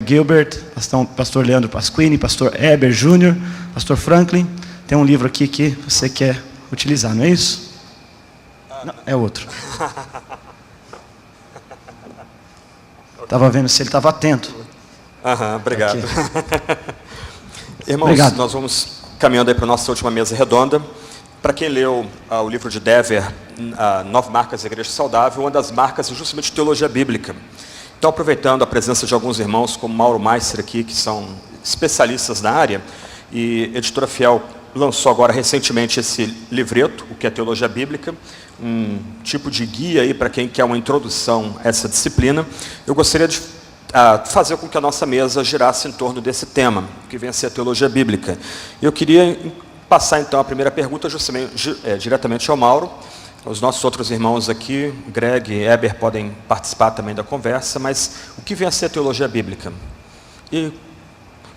Gilbert, pastor Leandro Pasquini, pastor Heber Júnior, pastor Franklin. Tem um livro aqui que você quer utilizar, não é isso? Não, é outro. Estava vendo se ele estava atento. Obrigado. Irmãos, Obrigado. Nós vamos caminhando aí para a nossa última mesa redonda. Para quem leu o livro de Dever, 9 marcas da Igreja Saudável, uma das marcas é justamente teologia bíblica. Então, aproveitando a presença de alguns irmãos, como Mauro Meister aqui, que são especialistas na área, e a Editora Fiel lançou agora recentemente esse livreto, o que é teologia bíblica, um tipo de guia aí para quem quer uma introdução a essa disciplina. Eu gostaria de fazer com que a nossa mesa girasse em torno desse tema, que vem a ser a teologia bíblica. Eu queria passar então a primeira pergunta diretamente ao Mauro. Os nossos outros irmãos aqui, Greg e Heber, podem participar também da conversa, mas o que vem a ser a teologia bíblica? E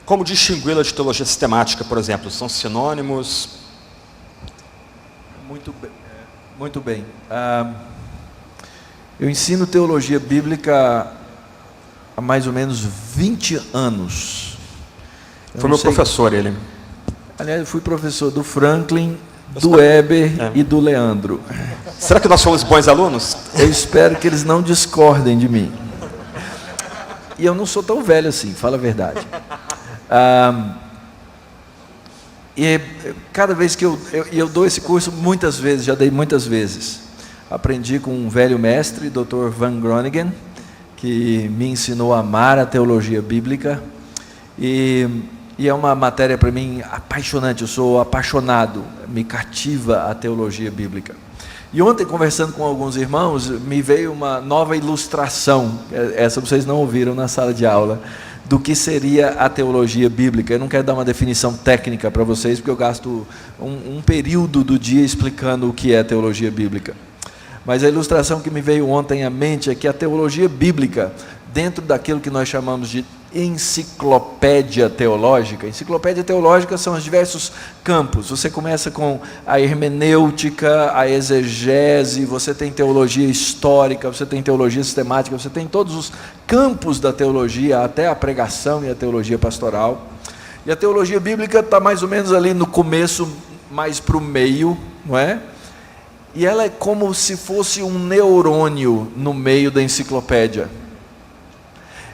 como distingui-la de teologia sistemática, por exemplo? São sinônimos? Muito bem. Eu ensino teologia bíblica há mais ou menos 20 anos. Foi meu professor, ele. Aliás, eu fui professor do Franklin, do Heber e do Leandro. Será que nós fomos bons alunos? Eu espero que eles não discordem de mim. E eu não sou tão velho assim, fala a verdade. E cada vez que eu dou esse curso muitas vezes, já dei muitas vezes. Aprendi com um velho mestre, Dr. Van Groningen, que me ensinou a amar a teologia bíblica. E é uma matéria para mim apaixonante, eu sou apaixonado, me cativa a teologia bíblica. E ontem, conversando com alguns irmãos, me veio uma nova ilustração, essa vocês não ouviram na sala de aula, do que seria a teologia bíblica. Eu não quero dar uma definição técnica para vocês, porque eu gasto um período do dia explicando o que é teologia bíblica. Mas a ilustração que me veio ontem à mente é que a teologia bíblica, dentro daquilo que nós chamamos de enciclopédia teológica são os diversos campos. Você começa com a hermenêutica, a exegese, você tem teologia histórica, você tem teologia sistemática, você tem todos os campos da teologia, até a pregação e a teologia pastoral. E a teologia bíblica está mais ou menos ali no começo, mais para o meio, não é? E ela é como se fosse um neurônio no meio da enciclopédia.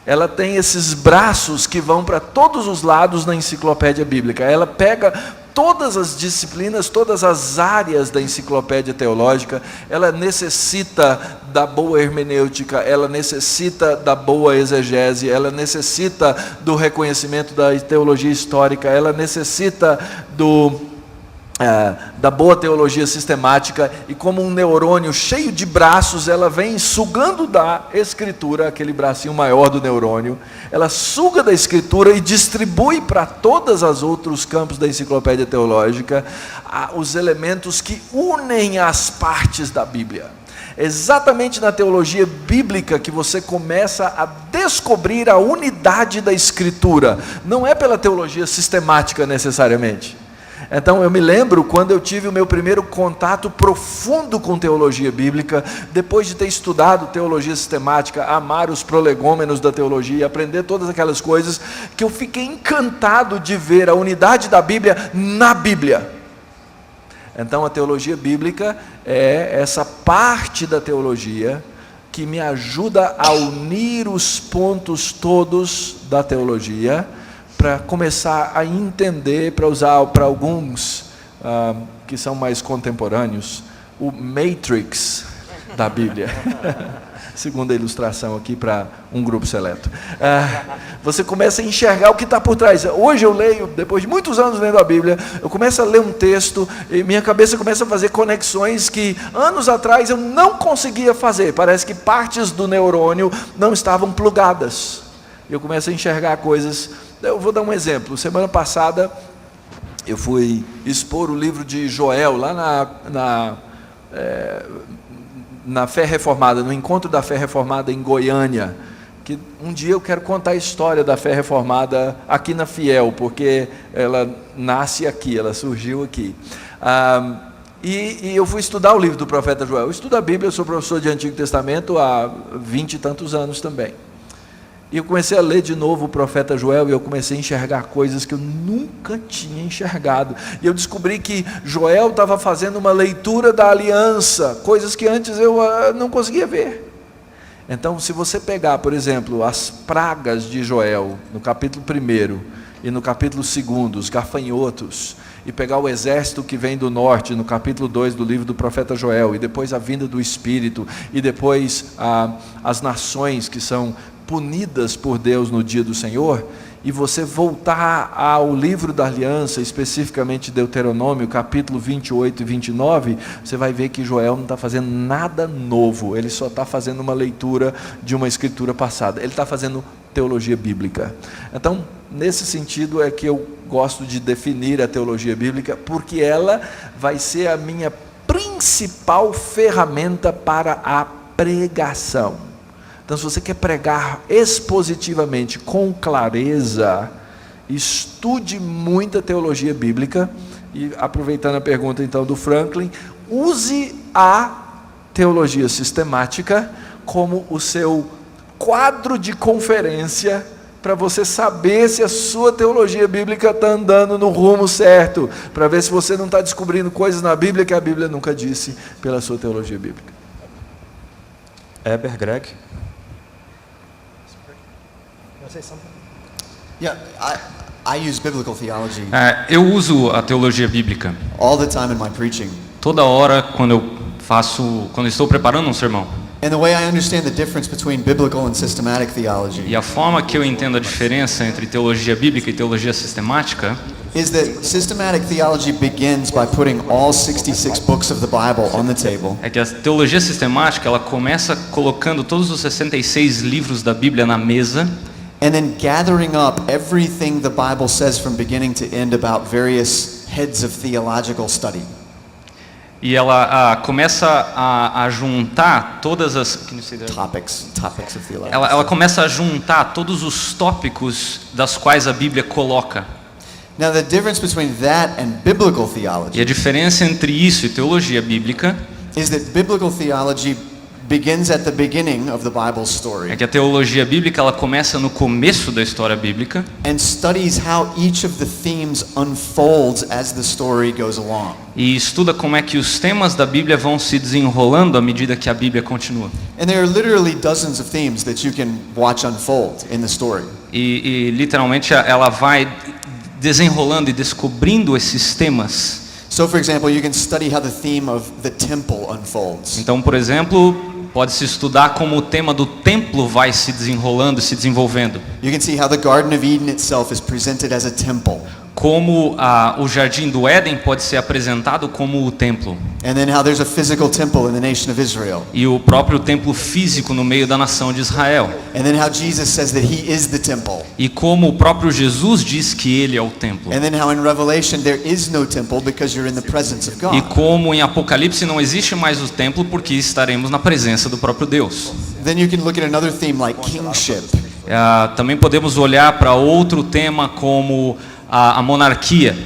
Ela tem esses braços que vão para todos os lados na enciclopédia bíblica. Ela pega todas as disciplinas, todas as áreas da enciclopédia teológica. Ela necessita da boa hermenêutica, ela necessita da boa exegese, ela necessita do reconhecimento da teologia histórica, ela necessita da boa teologia sistemática, e como um neurônio cheio de braços, ela vem sugando da escritura, aquele bracinho maior do neurônio, ela suga da escritura e distribui para todos os outros campos da enciclopédia teológica os elementos que unem as partes da Bíblia. Exatamente na teologia bíblica que você começa a descobrir a unidade da escritura, não é pela teologia sistemática necessariamente. Então eu me lembro quando eu tive o meu primeiro contato profundo com teologia bíblica, depois de ter estudado teologia sistemática, amar os prolegômenos da teologia, aprender todas aquelas coisas, que eu fiquei encantado de ver a unidade da Bíblia na Bíblia. Então a teologia bíblica é essa parte da teologia que me ajuda a unir os pontos todos da teologia, para começar a entender, para usar para alguns que são mais contemporâneos, o Matrix da Bíblia. Segunda ilustração aqui para um grupo seleto. Você começa a enxergar o que está por trás. Hoje eu leio, depois de muitos anos lendo a Bíblia, eu começo a ler um texto e minha cabeça começa a fazer conexões que anos atrás eu não conseguia fazer. Parece que partes do neurônio não estavam plugadas. Eu começo a enxergar coisas. Eu vou dar um exemplo. Semana passada eu fui expor o livro de Joel lá na Fé Reformada, no encontro da Fé Reformada em Goiânia, que um dia eu quero contar a história da Fé Reformada aqui na Fiel, porque ela nasce aqui, ela surgiu aqui. E eu fui estudar o livro do profeta Joel. Eu estudo a Bíblia, eu sou professor de Antigo Testamento há 20 e tantos anos também. E eu comecei a ler de novo o profeta Joel e eu comecei a enxergar coisas que eu nunca tinha enxergado. E eu descobri que Joel estava fazendo uma leitura da aliança, coisas que antes eu não conseguia ver. Então, se você pegar, por exemplo, as pragas de Joel, no capítulo 1 e no capítulo 2, os gafanhotos, e pegar o exército que vem do norte, no capítulo 2 do livro do profeta Joel, e depois a vinda do Espírito, e depois as nações que são punidas por Deus no dia do Senhor, e você voltar ao livro da aliança, especificamente Deuteronômio, capítulo 28 e 29, você vai ver que Joel não está fazendo nada novo, ele só está fazendo uma leitura de uma escritura passada, ele está fazendo teologia bíblica. Então, nesse sentido é que eu gosto de definir a teologia bíblica, porque ela vai ser a minha principal ferramenta para a pregação. Então, se você quer pregar expositivamente, com clareza, estude muita teologia bíblica. E aproveitando a pergunta então do Franklin, use a teologia sistemática como o seu quadro de conferência, para você saber se a sua teologia bíblica está andando no rumo certo, para ver se você não está descobrindo coisas na Bíblia que a Bíblia nunca disse pela sua teologia bíblica. Heber, Greg. Yeah, I use biblical theology Eu uso a teologia bíblica all the time in my preaching. toda hora quando estou preparando um sermão. And the way I understand the difference between biblical and systematic theology E a forma que eu entendo a diferença entre teologia bíblica e teologia sistemática is that systematic theology begins by putting all 66 books of the Bible on the table. é que a teologia sistemática ela começa colocando todos os 66 livros da Bíblia na mesa. And then gathering up everything the Bible says from beginning to end about various heads of theological study. E ela começa a juntar todas as Topics of theology. ela começa a juntar todos os tópicos das quais a Bíblia coloca. Now the difference between that and biblical E theology a diferença entre isso e teologia bíblica is that biblical theology begins at the beginning of the Bible's story é que a teologia bíblica ela começa no começo da história bíblica and studies how each of the themes unfolds as the story goes along. e estuda como é que os temas da Bíblia vão se desenrolando à medida que a Bíblia continua. And there are literally dozens of themes that you can watch unfold in the story. E literalmente ela vai desenrolando e descobrindo esses temas. So for example, you can study how the theme of the temple unfolds. Então, por exemplo, pode-se estudar como o tema do templo vai se desenrolando e se desenvolvendo. You can see how the Garden of Eden itself is presented as a temple. Como o Jardim do Éden pode ser apresentado como o templo. And then how there's a physical temple in the nation of Israel. E o próprio templo físico no meio da nação de Israel. And then how Jesus says that he is the temple. E como o próprio Jesus diz que ele é o templo. And then how in Revelation there is no temple because you're in the presence of God. E como em Apocalipse não existe mais o templo porque estaremos na presença do próprio Deus. Then you can look at another theme like kingship. Também podemos olhar para outro tema como a monarquia.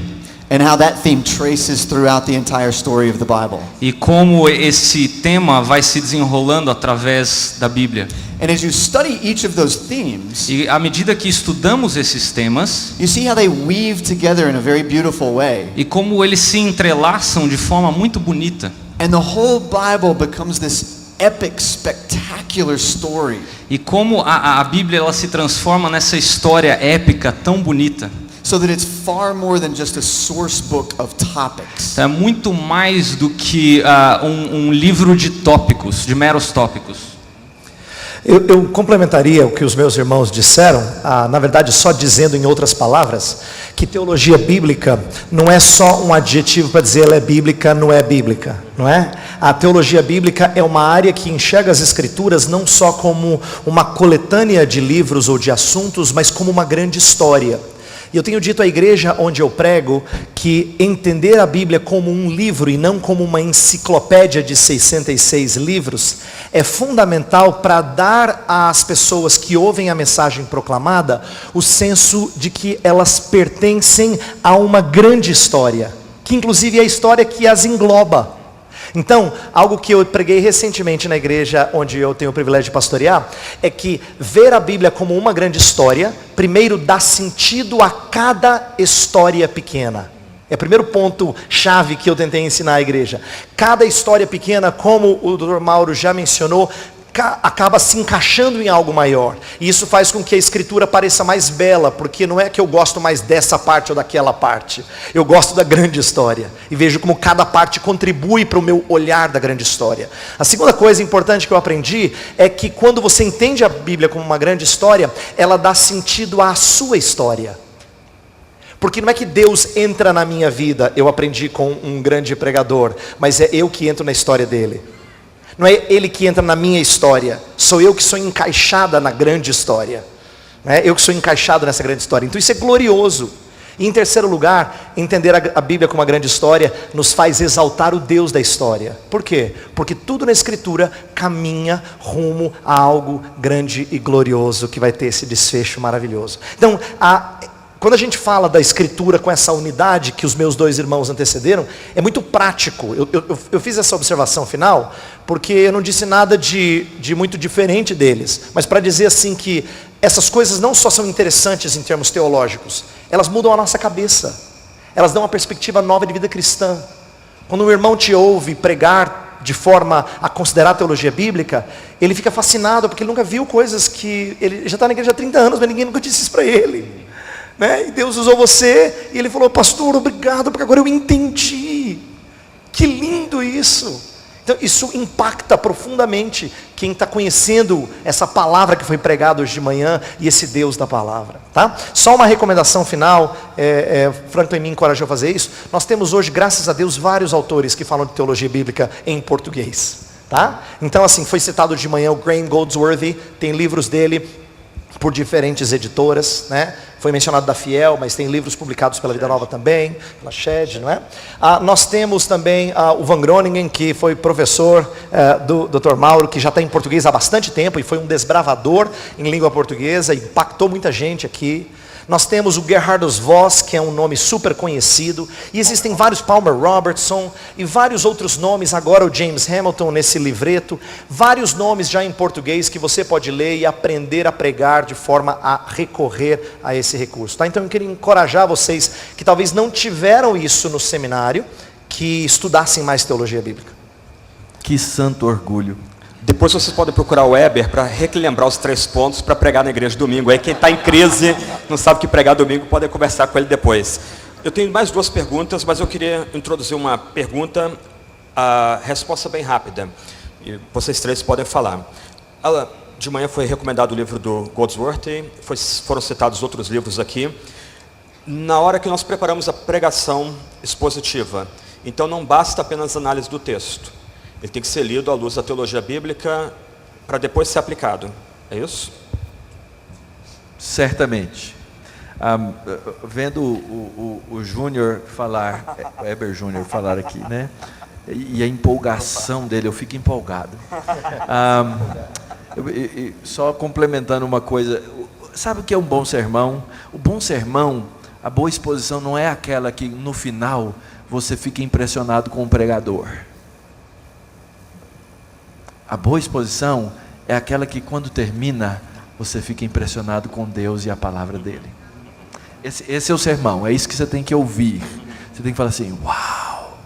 And how that theme traces throughout the entire story of the Bible. E como esse tema vai se desenrolando através da Bíblia. And as you study each of those themes, E à medida que estudamos esses temas, you see how they weave together in a very beautiful way. e como eles se entrelaçam de forma muito bonita. And the whole Bible becomes this epic, spectacular story. E como a Bíblia ela se transforma nessa história épica tão bonita. So that it's far more than just a source book of topics. É muito mais do que um livro de tópicos, de meros tópicos. Eu complementaria o que os meus irmãos disseram, na verdade só dizendo em outras palavras, que teologia bíblica não é só um adjetivo para dizer ela é bíblica, não é bíblica, não é? A teologia bíblica é uma área que enxerga as escrituras não só como uma coletânea de livros ou de assuntos, mas como uma grande história. E eu tenho dito à igreja onde eu prego que entender a Bíblia como um livro e não como uma enciclopédia de 66 livros é fundamental para dar às pessoas que ouvem a mensagem proclamada o senso de que elas pertencem a uma grande história, que inclusive é a história que as engloba. Então, algo que eu preguei recentemente na igreja onde eu tenho o privilégio de pastorear, é que ver a Bíblia como uma grande história, primeiro dá sentido a cada história pequena. É o primeiro ponto chave que eu tentei ensinar à igreja. Cada história pequena, como o Dr. Mauro já mencionou, acaba se encaixando em algo maior. E isso faz com que a escritura pareça mais bela, porque não é que eu gosto mais dessa parte ou daquela parte. Eu gosto da grande história. E vejo como cada parte contribui para o meu olhar da grande história. A segunda coisa importante que eu aprendi é que quando você entende a Bíblia como uma grande história, ela dá sentido à sua história. Porque não é que Deus entra na minha vida, eu aprendi com um grande pregador, mas é eu que entro na história dele. Não é ele que entra na minha história, sou eu que sou encaixada na grande história. Não é eu que sou encaixado nessa grande história. Então isso é glorioso. E em terceiro lugar, entender a Bíblia como uma grande história nos faz exaltar o Deus da história. Por quê? Porque tudo na Escritura caminha rumo a algo grande e glorioso que vai ter esse desfecho maravilhoso. Então, quando a gente fala da Escritura com essa unidade que os meus dois irmãos antecederam, é muito prático. Eu fiz essa observação final, porque eu não disse nada de muito diferente deles, mas para dizer assim que essas coisas não só são interessantes em termos teológicos, elas mudam a nossa cabeça, elas dão uma perspectiva nova de vida cristã. Quando um irmão te ouve pregar de forma a considerar a teologia bíblica, ele fica fascinado, porque ele nunca viu coisas que... Ele já está na igreja há 30 anos, mas ninguém nunca disse isso para ele. Né? E Deus usou você, e ele falou, pastor, obrigado, porque agora eu entendi. Que lindo isso. Então isso impacta profundamente quem está conhecendo essa palavra que foi pregada hoje de manhã, e esse Deus da palavra. Tá? Só uma recomendação final, Franklin me encorajou a fazer isso. Nós temos hoje, graças a Deus, vários autores que falam de teologia bíblica em português. Tá? Então assim, foi citado de manhã o Graham Goldsworthy, tem livros dele por diferentes editoras, né? Foi mencionado da Fiel, mas tem livros publicados pela Vida Nova também, pela Shed, não é? Nós temos também o Van Groningen, que foi professor do Dr. Mauro, que já está em português há bastante tempo, e foi um desbravador em língua portuguesa, impactou muita gente aqui. Nós temos o Gerhardus Voss, que é um nome super conhecido, e existem vários, Palmer Robertson, e vários outros nomes, agora o James Hamilton nesse livreto, vários nomes já em português que você pode ler e aprender a pregar de forma a recorrer a esse recurso. Tá? Então eu queria encorajar vocês que talvez não tiveram isso no seminário, que estudassem mais teologia bíblica. Que santo orgulho. Depois vocês podem procurar o Weber para relembrar os 3 pontos para pregar na igreja domingo. Aí quem está em crise, não sabe o que pregar domingo, pode conversar com ele depois. Eu tenho mais 2 perguntas, mas eu queria introduzir uma pergunta, a resposta bem rápida. E vocês 3 podem falar. De manhã foi recomendado o livro do Goldsworthy, foram citados outros livros aqui. Na hora que nós preparamos a pregação expositiva, então não basta apenas análise do texto. Ele tem que ser lido à luz da teologia bíblica para depois ser aplicado. É isso? Certamente. Vendo o Júnior falar, o Heber Júnior falar aqui, né? E a empolgação dele, eu fico empolgado. Só complementando uma coisa, sabe o que é um bom sermão? O bom sermão, a boa exposição não é aquela que no final você fica impressionado com o pregador. A boa exposição é aquela que quando termina, você fica impressionado com Deus e a palavra dele. Esse é o sermão, é isso que você tem que ouvir. Você tem que falar assim, uau,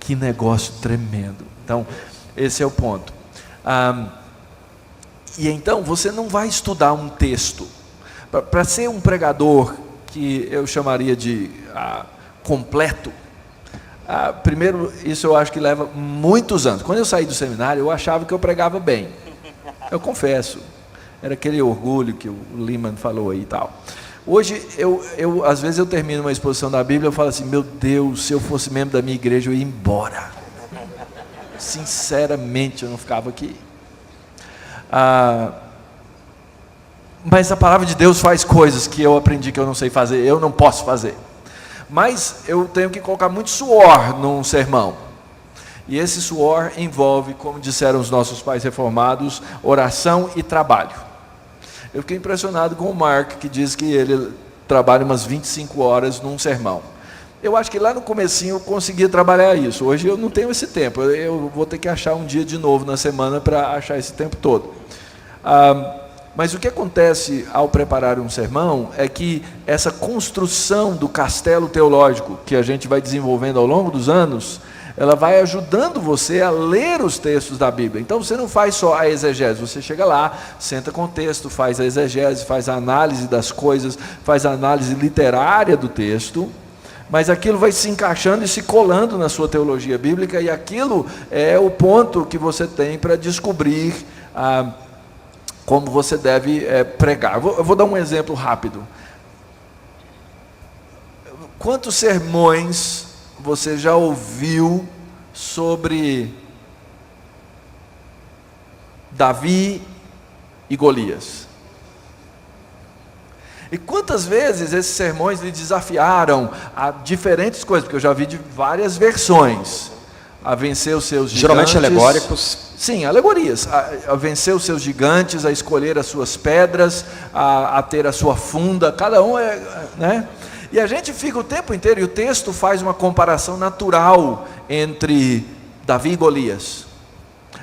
que negócio tremendo. Então, esse é o ponto. E então, você não vai estudar um texto. Para ser um pregador, que eu chamaria de completo, primeiro, isso eu acho que leva muitos anos. Quando eu saí do seminário, eu achava que eu pregava bem. Eu confesso. Era aquele orgulho que o Lehman falou aí e tal. Hoje, às vezes eu termino uma exposição da Bíblia, eu falo assim, meu Deus, se eu fosse membro da minha igreja, eu ia embora. Sinceramente, eu não ficava aqui. Mas a palavra de Deus faz coisas que eu aprendi que eu não sei fazer, eu não posso fazer. Mas eu tenho que colocar muito suor num sermão. E esse suor envolve, como disseram os nossos pais reformados, oração e trabalho. Eu fiquei impressionado com o Mark, que diz que ele trabalha umas 25 horas num sermão. Eu acho que lá no comecinho eu conseguia trabalhar isso. Hoje eu não tenho esse tempo. Eu vou ter que achar um dia de novo na semana para achar esse tempo todo. Mas o que acontece ao preparar um sermão é que essa construção do castelo teológico que a gente vai desenvolvendo ao longo dos anos, ela vai ajudando você a ler os textos da Bíblia. Então você não faz só a exegese, você chega lá, senta com o texto, faz a exegese, faz a análise das coisas, faz a análise literária do texto, mas aquilo vai se encaixando e se colando na sua teologia bíblica, e aquilo é o ponto que você tem para descobrir como você deve pregar. Eu vou dar um exemplo rápido. Quantos sermões você já ouviu sobre Davi e Golias? E quantas vezes esses sermões lhe desafiaram a diferentes coisas, porque eu já vi de várias versões, a vencer os seus gigantes. Geralmente alegóricos. Sim, alegorias, a vencer os seus gigantes, a escolher as suas pedras, a ter a sua funda, cada um né? E a gente fica o tempo inteiro, e o texto faz uma comparação natural entre Davi e Golias.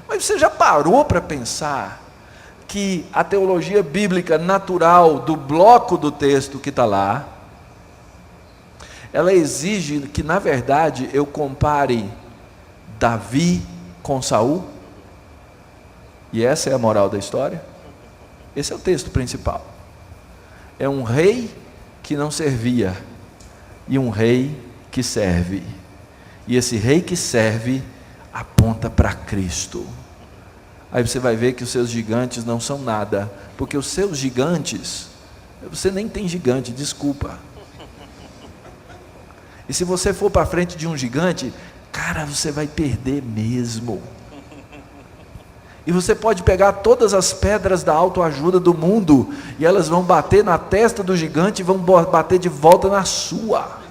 Mas você já parou para pensar que a teologia bíblica natural do bloco do texto que está lá, ela exige que, na verdade, eu compare Davi com Saul? E essa é a moral da história? Esse é o texto principal. É um rei que não servia, e um rei que serve. E esse rei que serve aponta para Cristo. Aí você vai ver que os seus gigantes não são nada, porque os seus gigantes, você nem tem gigante, desculpa. E se você for para frente de um gigante, cara, você vai perder mesmo. E você pode pegar todas as pedras da autoajuda do mundo, e elas vão bater na testa do gigante e vão bater de volta na sua.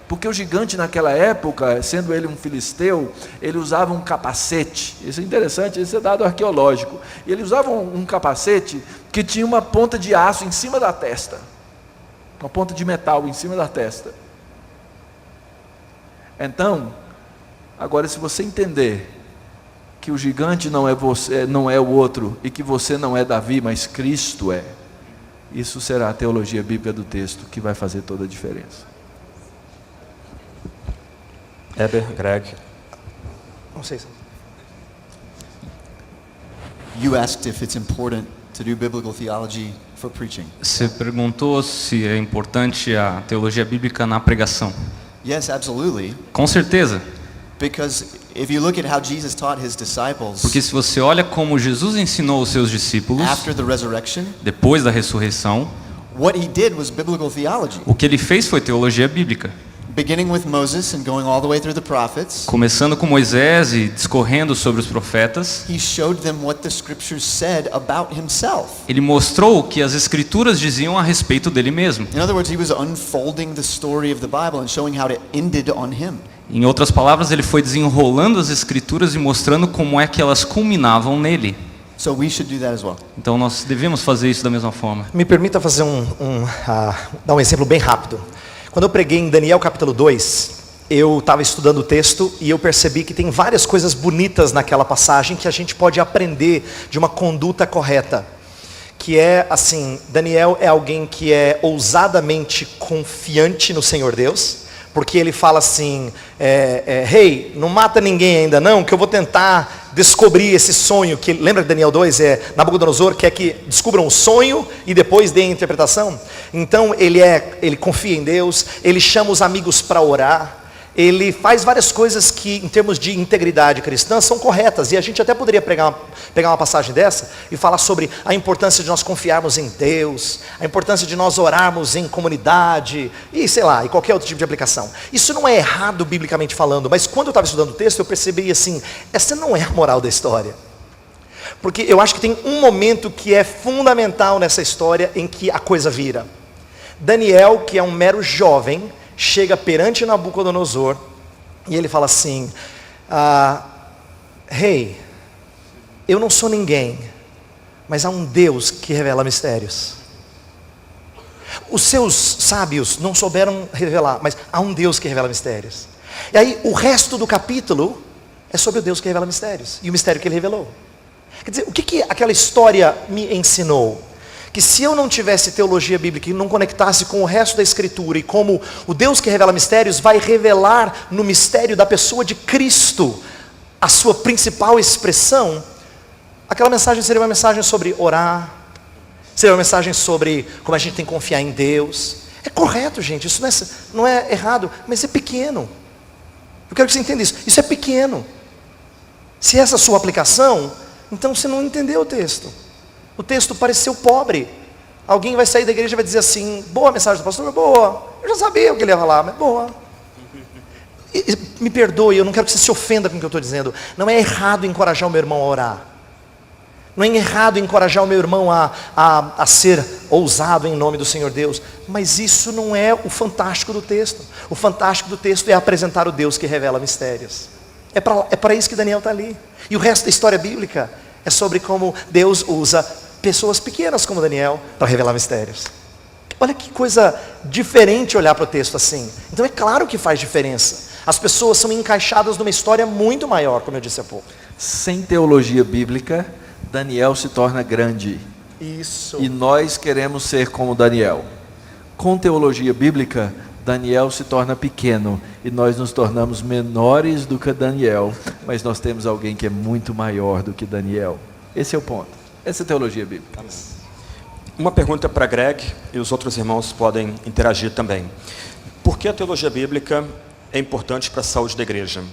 Porque o gigante naquela época, sendo ele um filisteu, ele usava um capacete. Isso é interessante, isso é dado arqueológico. E ele usava um capacete que tinha uma ponta de aço em cima da testa. Uma ponta de metal em cima da testa. Então, agora se você entender que o gigante não é você, não é o outro, e que você não é Davi, mas Cristo é, isso será a teologia bíblica do texto que vai fazer toda a diferença. Heber, Greg. Não sei. You asked if it's important to do biblical theology for preaching. Você perguntou se é importante a teologia bíblica na pregação. Yes, absolutely. Com certeza. Because if you look at how Jesus taught his disciples Porque se você olha como Jesus ensinou os seus discípulos after the resurrection, depois da ressurreição, what he did was biblical theology. o que ele fez foi teologia bíblica. Beginning with Moses and going all the way through the prophets, Começando com Moisés e discorrendo sobre os profetas, he showed them what the scriptures said about himself. ele mostrou o que as escrituras diziam a respeito dele mesmo. In other words, he was unfolding the story of the Bible and showing how it ended on him. Em outras palavras, ele foi desenrolando as escrituras e mostrando como é que elas culminavam nele. So we should do that as well. Então nós devemos fazer isso da mesma forma. Me permita fazer dar um exemplo bem rápido. Quando eu preguei em Daniel capítulo 2, eu estava estudando o texto e eu percebi que tem várias coisas bonitas naquela passagem que a gente pode aprender de uma conduta correta. Que é assim, Daniel é alguém que é ousadamente confiante no Senhor Deus, porque ele fala assim, rei, não mata ninguém ainda não, que eu vou tentar descobrir esse sonho, que lembra que Daniel 2 Nabucodonosor quer que descubram o sonho e depois deem a interpretação. Então ele confia em Deus, ele chama os amigos para orar, ele faz várias coisas que em termos de integridade cristã são corretas, e a gente até poderia pegar uma passagem dessa e falar sobre a importância de nós confiarmos em Deus, a importância de nós orarmos em comunidade, e sei lá, e qualquer outro tipo de aplicação. Isso não é errado biblicamente falando, mas quando eu estava estudando o texto eu percebi assim, essa não é a moral da história. Porque eu acho que tem um momento que é fundamental nessa história em que a coisa vira. Daniel, que é um mero jovem, chega perante Nabucodonosor e ele fala assim, rei, eu não sou ninguém, mas há um Deus que revela mistérios. os seus sábios não souberam revelar, mas há um Deus que revela mistérios. E aí o resto do capítulo é sobre o Deus que revela mistérios e o mistério que ele revelou. Quer dizer, o que aquela história me ensinou? Que se eu não tivesse teologia bíblica e não conectasse com o resto da Escritura e como o Deus que revela mistérios vai revelar no mistério da pessoa de Cristo a sua principal expressão, aquela mensagem seria uma mensagem sobre orar, seria uma mensagem sobre como a gente tem que confiar em Deus. É correto, gente, isso não é errado, mas é pequeno. Eu quero que você entenda isso. Isso é pequeno. Se essa é a sua aplicação, então você não entendeu o texto. O texto pareceu pobre. Alguém vai sair da igreja e vai dizer assim: boa a mensagem do pastor, boa. Eu já sabia o que ele ia falar, mas boa. Me perdoe, eu não quero que você se ofenda com o que eu estou dizendo. Não é errado encorajar o meu irmão a orar. Não é errado encorajar o meu irmão a ser ousado em nome do Senhor Deus. Mas isso não é o fantástico do texto. O fantástico do texto é apresentar o Deus que revela mistérios. É para isso que Daniel está ali. E o resto da história bíblica é sobre como Deus usa pessoas pequenas como Daniel para revelar mistérios. Olha que coisa diferente olhar para o texto assim. Então é claro que faz diferença. As pessoas são encaixadas numa história muito maior, como eu disse há pouco. Sem teologia bíblica, Daniel se torna grande. Isso. E nós queremos ser como Daniel. Com teologia bíblica, Daniel se torna pequeno e nós nos tornamos menores do que Daniel, mas nós temos alguém que é muito maior do que Daniel. Esse é o ponto. Essa é a teologia bíblica. Uma pergunta para Greg, e os outros irmãos podem interagir também. Por que a teologia bíblica é importante para a saúde da igreja?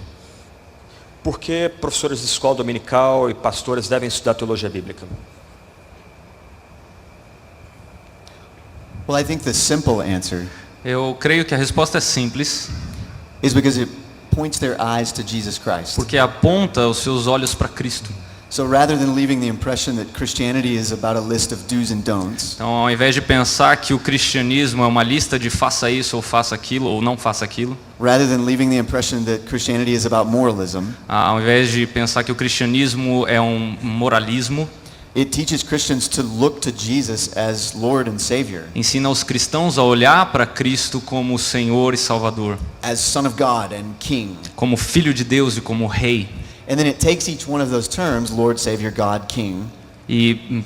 Por que professores de escola dominical e pastores devem estudar teologia bíblica? Well, I think the simple answer Eu creio que a resposta é simples, is because it points their eyes to Jesus Christ. porque aponta os seus olhos para Cristo. So rather than leaving the impression that Christianity is about a list of do's and don'ts, Então, ao invés de pensar que o cristianismo é uma lista de faça isso ou faça aquilo ou não faça aquilo, rather than leaving the impression that Christianity is about moralism, ao invés de pensar que o cristianismo é um moralismo, it teaches Christians to look to Jesus as Lord and Savior, ensina os cristãos a olhar para Cristo como Senhor e Salvador, as Son of God and King. como Filho de Deus e como Rei. And then it takes each one of those terms, Lord, Savior, God, King, E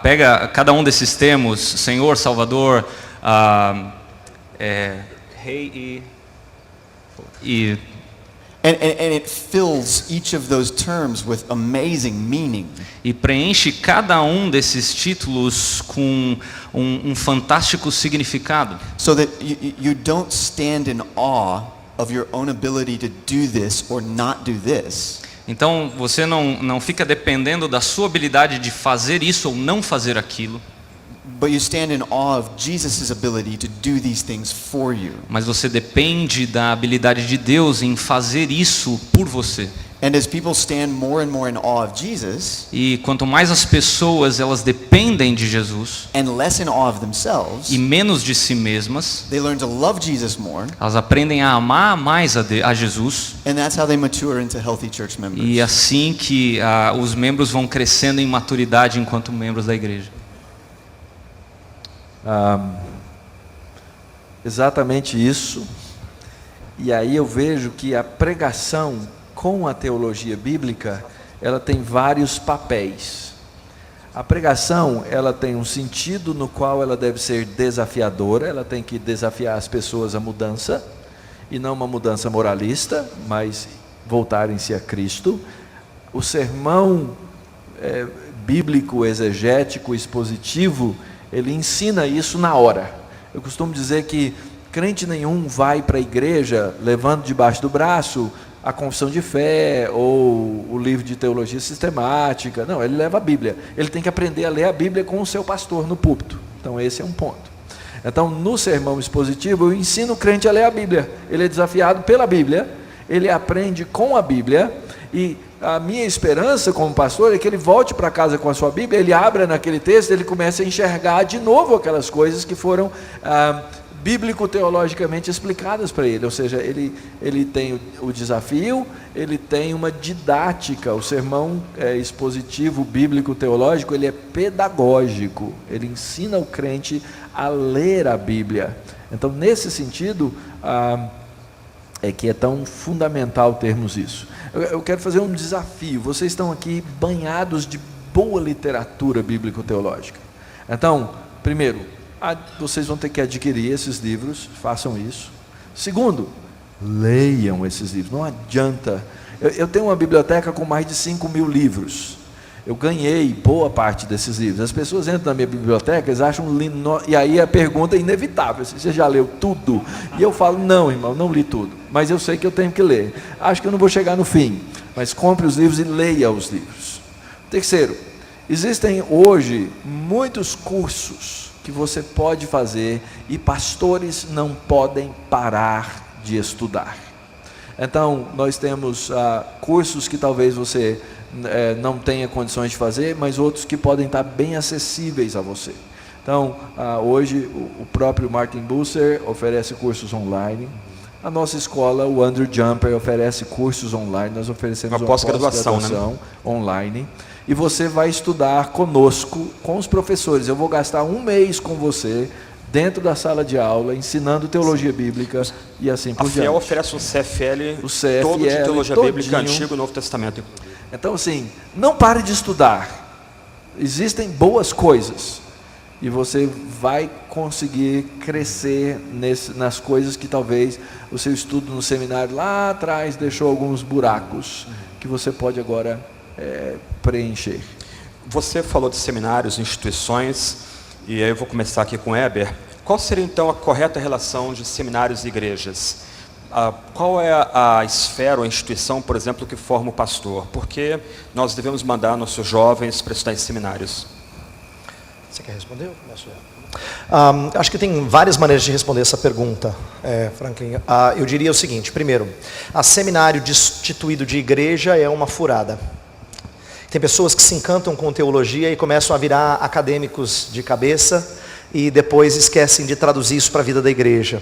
pega cada um desses termos, Senhor, Salvador, Rei e and it fills each of those terms with amazing meaning. e preenche cada um desses títulos com um fantástico significado. So that you don't stand in awe of your own ability to do this or not do this. Então você não fica dependendo da sua habilidade de fazer isso ou não fazer aquilo, But you stand in awe of Jesus' ability to do these things for you. mas você depende da habilidade de Deus em fazer isso por você. And as people stand more and more in awe of Jesus, E quanto mais as pessoas elas dependem de Jesus and less in awe of themselves, e menos de si mesmas, they learn to love Jesus more, elas aprendem a amar mais a Jesus. and that's how they mature into healthy church members. E assim que os membros vão crescendo em maturidade enquanto membros da igreja. Exatamente isso. E aí eu vejo que a pregação com a teologia bíblica, ela tem vários papéis. A pregação, ela tem um sentido no qual ela deve ser desafiadora, ela tem que desafiar as pessoas à mudança, e não uma mudança moralista, mas voltarem-se a Cristo. O sermão bíblico, exegético, expositivo, ele ensina isso na hora. Eu costumo dizer que crente nenhum vai para a igreja levando debaixo do braço a confissão de fé ou o livro de teologia sistemática. Não, ele leva a Bíblia. Ele tem que aprender a ler a Bíblia com o seu pastor no púlpito. Então esse é um ponto. Então no sermão expositivo eu ensino o crente a ler a Bíblia. Ele é desafiado pela Bíblia, ele aprende com a Bíblia, e a minha esperança como pastor é que ele volte para casa com a sua Bíblia, ele abra naquele texto, ele comece a enxergar de novo aquelas coisas que foram bíblico-teologicamente explicadas para ele, ou seja, ele tem o desafio, ele tem uma didática, o sermão expositivo bíblico-teológico, ele é pedagógico, ele ensina o crente a ler a Bíblia. Então, nesse sentido, é que é tão fundamental termos isso. Eu quero fazer um desafio, vocês estão aqui banhados de boa literatura bíblico-teológica. Então, primeiro, vocês vão ter que adquirir esses livros, façam isso. Segundo, leiam esses livros, não adianta. Eu tenho uma biblioteca com mais de 5.000 livros. Eu ganhei boa parte desses livros. As pessoas entram na minha biblioteca, eles acham lindo, e aí a pergunta é inevitável: você já leu tudo? E eu falo: não, irmão, não li tudo, mas eu sei que eu tenho que ler. Acho que eu não vou chegar no fim, mas compre os livros e leia os livros. Terceiro, existem hoje muitos cursos que você pode fazer e pastores não podem parar de estudar. Então, nós temos cursos que talvez você não tenha condições de fazer, mas outros que podem estar bem acessíveis a você. Então, hoje o próprio Martin Bucer oferece cursos online. A nossa escola, o Andrew Jumper, oferece cursos online. Nós oferecemos uma pós-graduação, né? Online. E você vai estudar conosco, com os professores. Eu vou gastar 1 mês com você, dentro da sala de aula, ensinando teologia bíblica e assim por diante. A FIEL oferece um CFL, todo de teologia bíblica, Antigo e Novo Testamento. Então, assim, não pare de estudar. Existem boas coisas. E você vai conseguir crescer nas coisas que talvez o seu estudo no seminário lá atrás deixou alguns buracos que você pode agora preencher. Você falou de seminários, instituições, e aí eu vou começar aqui com Heber. Qual seria então a correta relação de seminários e igrejas? Qual é a esfera ou a instituição, por exemplo, que forma o pastor? Por que nós devemos mandar nossos jovens para estudar em seminários? Você quer responder? Acho que tem várias maneiras de responder essa pergunta, Franklin. Eu diria o seguinte: primeiro, seminário destituído de igreja é uma furada. Tem pessoas que se encantam com teologia e começam a virar acadêmicos de cabeça e depois esquecem de traduzir isso para a vida da igreja.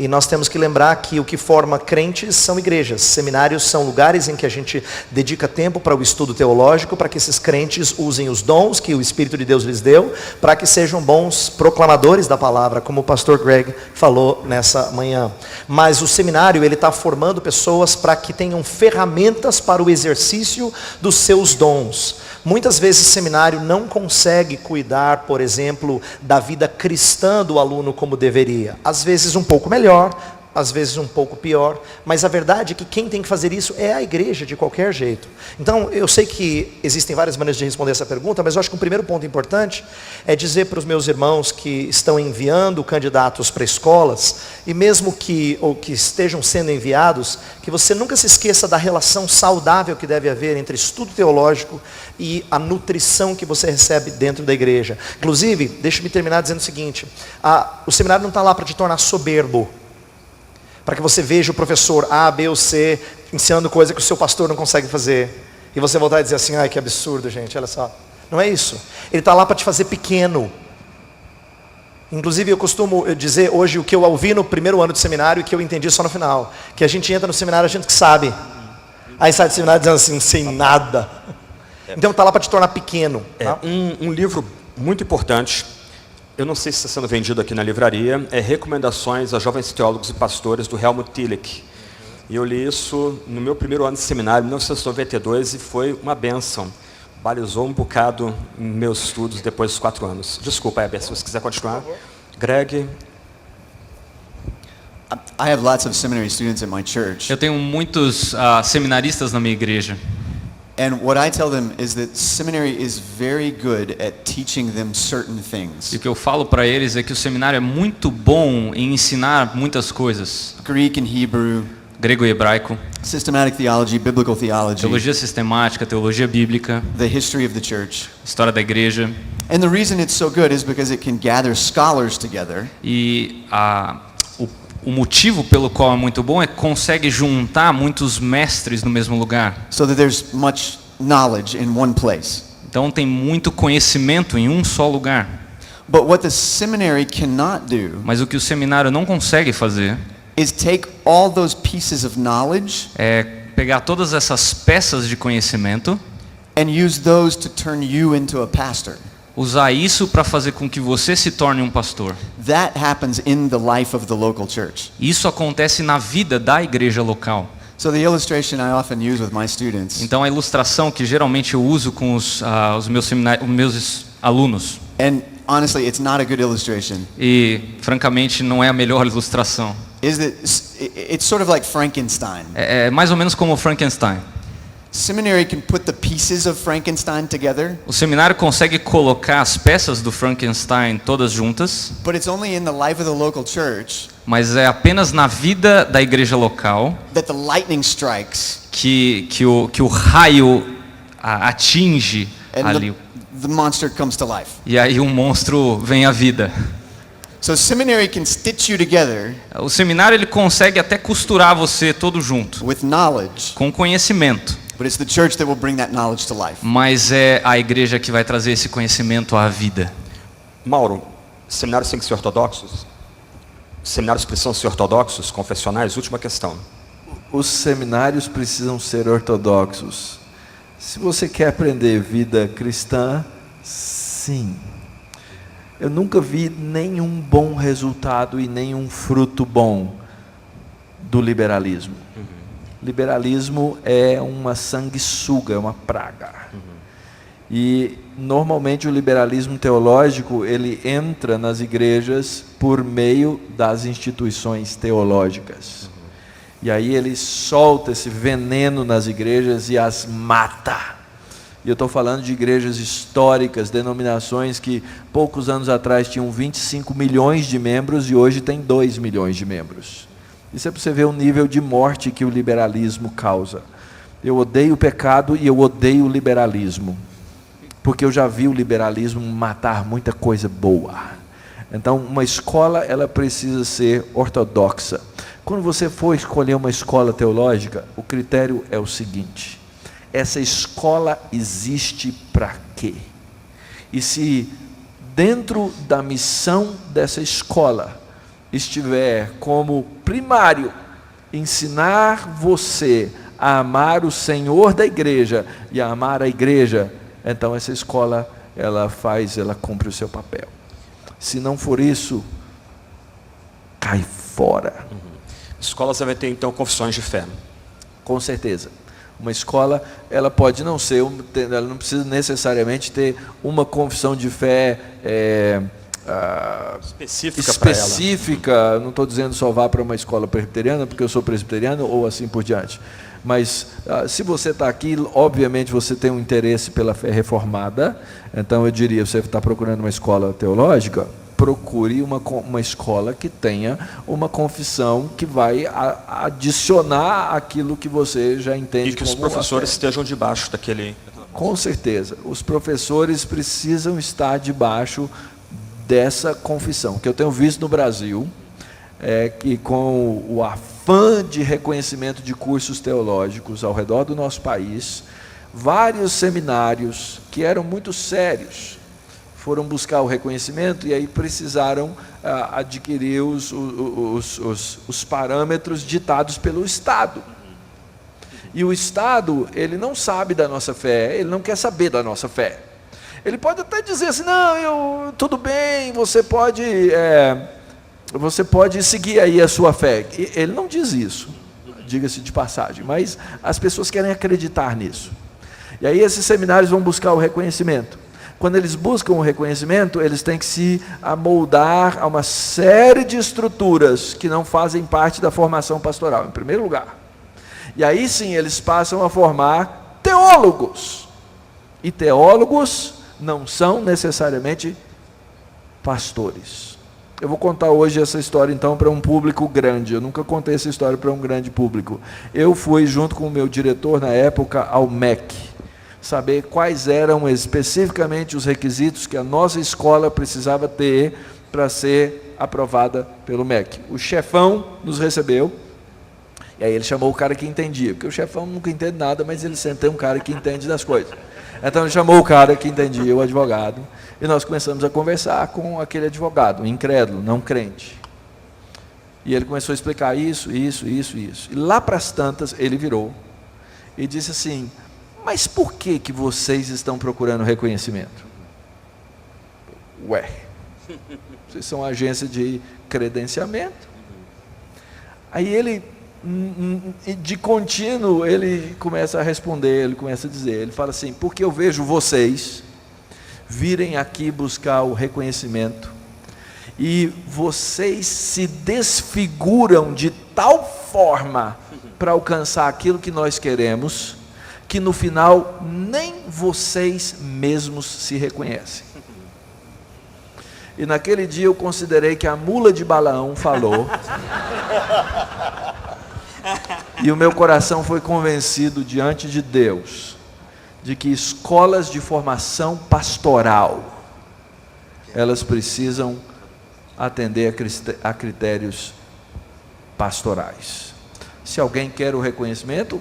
E nós temos que lembrar que o que forma crentes são igrejas. Seminários são lugares em que a gente dedica tempo para o estudo teológico, para que esses crentes usem os dons que o Espírito de Deus lhes deu, para que sejam bons proclamadores da palavra, como o pastor Greg falou nessa manhã. Mas o seminário, ele está formando pessoas para que tenham ferramentas para o exercício dos seus dons. Muitas vezes o seminário não consegue cuidar, por exemplo, da vida cristã do aluno como deveria. Às vezes um pouco melhor, às vezes um pouco pior, mas a verdade é que quem tem que fazer isso é a igreja, de qualquer jeito. Então, eu sei que existem várias maneiras de responder essa pergunta, mas eu acho que um primeiro ponto importante é dizer para os meus irmãos que estão enviando candidatos para escolas, e mesmo que estejam sendo enviados, que você nunca se esqueça da relação saudável que deve haver entre estudo teológico e a nutrição que você recebe dentro da igreja. Inclusive, deixa-me terminar dizendo o seguinte: o seminário não está lá para te tornar soberbo, para que você veja o professor A, B ou C ensinando coisa que o seu pastor não consegue fazer, e você voltar a dizer assim: ai, que absurdo, gente, olha só. Não é isso. Ele está lá para te fazer pequeno. Inclusive, eu costumo dizer hoje o que eu ouvi no primeiro ano de seminário e que eu entendi só no final, que a gente entra no seminário, a gente que sabe, aí sai do seminário dizendo assim, sem nada. Então está lá para te tornar pequeno. Tá? Um livro muito importante, eu não sei se está sendo vendido aqui na livraria, é Recomendações a Jovens Teólogos e Pastores, do Helmut Tillich. E eu li isso no meu primeiro ano de seminário, em 1992, e foi uma bênção. Balizou um bocado meus estudos depois dos 4 anos. Desculpa, Heber, se você quiser continuar. Greg. I have lots of seminary students in my church. Eu tenho muitos seminaristas na minha igreja. And what I tell them is that seminary is very good at teaching them certain things. E o que eu falo para eles é que o seminário é muito bom em ensinar muitas coisas. Greek and Hebrew. Grego e hebraico. Systematic theology, biblical theology. Teologia sistemática, teologia bíblica. The history of the church. História da igreja. And the reason it's so good is because it can gather scholars together. E o motivo pelo qual é muito bom é que consegue juntar muitos mestres no mesmo lugar. So that there's much knowledge in one place. Então tem muito conhecimento em um só lugar. But what the seminary cannot do Mas o que o seminário não consegue fazer is take all those pieces of knowledge é pegar todas essas peças de conhecimento, and use those to turn you into a pastor. usar isso para fazer com que você se torne um pastor. That happens in the life of the local church. Isso acontece na vida da igreja local. So the illustration I often use with my students, Então a ilustração que geralmente eu uso com os meus alunos, and honestly, it's not a good illustration, e francamente não é a melhor ilustração, is that it's sort of like Frankenstein. é mais ou menos como o Frankenstein. Seminary can put the pieces of Frankenstein together, O seminário consegue colocar as peças do Frankenstein todas juntas, but it's only in the life of the local church mas é apenas na vida da igreja local that the lightning strikes que o raio atinge and ali. the monster comes to life. E aí um monstro vem à vida. So seminary can stitch you together O seminário ele consegue até costurar você todo junto, with knowledge, com conhecimento. but it's the church that will bring that knowledge to life. Mas é a igreja que vai trazer esse conhecimento à vida. Mauro, seminários têm que ser ortodoxos? Seminários precisam ser ortodoxos, confessionais? Última questão. Os seminários precisam ser ortodoxos. Se você quer aprender vida cristã, sim. Eu nunca vi nenhum bom resultado e nenhum fruto bom do liberalismo. Liberalismo é uma sanguessuga, é uma praga. E normalmente o liberalismo teológico, ele entra nas igrejas por meio das instituições teológicas. E aí ele solta esse veneno nas igrejas e as mata. E eu estou falando de igrejas históricas, denominações que poucos anos atrás tinham 25 milhões de membros e hoje tem 2 milhões de membros. Isso é para você ver o nível de morte que o liberalismo causa. Eu odeio o pecado e eu odeio o liberalismo, porque eu já vi o liberalismo matar muita coisa boa. Então, uma escola, ela precisa ser ortodoxa. Quando você for escolher uma escola teológica, o critério é o seguinte: essa escola existe para quê? E se dentro da missão dessa escola estiver como primário ensinar você a amar o Senhor da igreja e a amar a igreja, então essa escola ela cumpre o seu papel. Se não for isso, cai fora. Escolas devem ter então confissões de fé. Com certeza. Uma escola, ela pode não ser, ela não precisa necessariamente ter uma confissão de fé específica. Não estou dizendo só vá para uma escola presbiteriana, porque eu sou presbiteriano, ou assim por diante. Mas se você está aqui, obviamente você tem um interesse pela fé reformada. Então eu diria, você está procurando uma escola teológica, procure uma escola que tenha uma confissão que vai adicionar aquilo que você já entende. E que os professores estejam debaixo daquele... Com certeza, os professores precisam estar debaixo dessa confissão. O que eu tenho visto no Brasil é que, com o afã de reconhecimento de cursos teológicos ao redor do nosso país, vários seminários que eram muito sérios foram buscar o reconhecimento e aí precisaram adquirir os parâmetros ditados pelo Estado. E o Estado, ele não sabe da nossa fé, ele não quer saber da nossa fé. Ele pode até dizer assim, não, tudo bem, você pode seguir aí a sua fé. Ele não diz isso, diga-se de passagem, mas as pessoas querem acreditar nisso. E aí esses seminários vão buscar o reconhecimento. Quando eles buscam o reconhecimento, eles têm que se amoldar a uma série de estruturas que não fazem parte da formação pastoral, em primeiro lugar. E aí sim eles passam a formar teólogos. E teólogos não são necessariamente pastores. Eu vou contar hoje essa história então para um público grande. Eu nunca contei essa história para um grande público. Eu fui junto com o meu diretor na época ao MEC, saber quais eram especificamente os requisitos que a nossa escola precisava ter para ser aprovada pelo MEC. O chefão nos recebeu, e aí ele chamou o cara que entendia, porque o chefão nunca entende nada, mas ele sempre tem um cara que entende das coisas. Então ele chamou o cara que entendia, o advogado, e nós começamos a conversar com aquele advogado, incrédulo, não crente. E ele começou a explicar isso. E lá para as tantas ele virou e disse assim: mas por que vocês estão procurando reconhecimento? Ué, vocês são agência de credenciamento. Aí ele, de contínuo, ele começa a responder, ele começa a dizer, ele fala assim: porque eu vejo vocês virem aqui buscar o reconhecimento e vocês se desfiguram de tal forma para alcançar aquilo que nós queremos, que no final nem vocês mesmos se reconhecem. E naquele dia eu considerei que a mula de Balaão falou, e o meu coração foi convencido diante de Deus, de que escolas de formação pastoral, elas precisam atender a critérios pastorais. Se alguém quer o reconhecimento,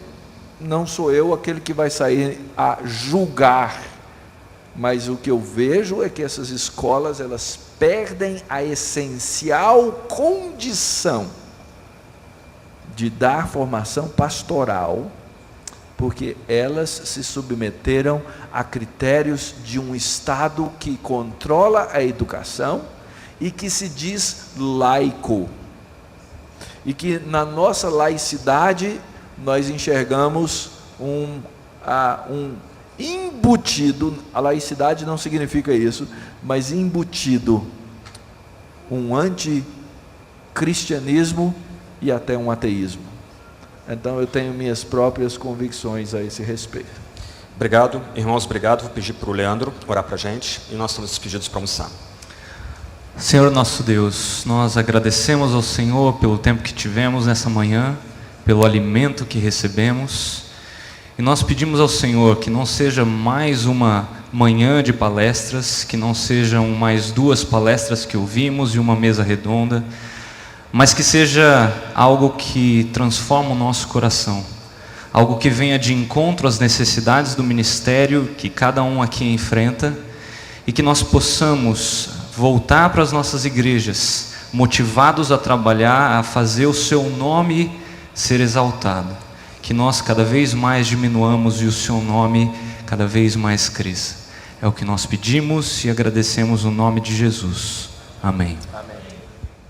não sou eu aquele que vai sair a julgar, mas o que eu vejo é que essas escolas, elas perdem a essencial condição de dar formação pastoral, porque elas se submeteram a critérios de um Estado que controla a educação e que se diz laico. E que na nossa laicidade nós enxergamos um embutido, a laicidade não significa isso, mas embutido, um anticristianismo e até um ateísmo. Então eu tenho minhas próprias convicções a esse respeito. Obrigado, irmãos, obrigado. Vou pedir para o Leandro orar para a gente e nós estamos despedidos para almoçar. Senhor nosso Deus, nós agradecemos ao Senhor pelo tempo que tivemos nessa manhã, pelo alimento que recebemos, e nós pedimos ao Senhor que não seja mais uma manhã de palestras, que não sejam mais 2 palestras que ouvimos e uma mesa redonda, mas que seja algo que transforma o nosso coração, algo que venha de encontro às necessidades do ministério que cada um aqui enfrenta, e que nós possamos voltar para as nossas igrejas, motivados a trabalhar, a fazer o seu nome ser exaltado, que nós cada vez mais diminuamos e o seu nome cada vez mais cresça. É o que nós pedimos e agradecemos no nome de Jesus. Amém. Amém.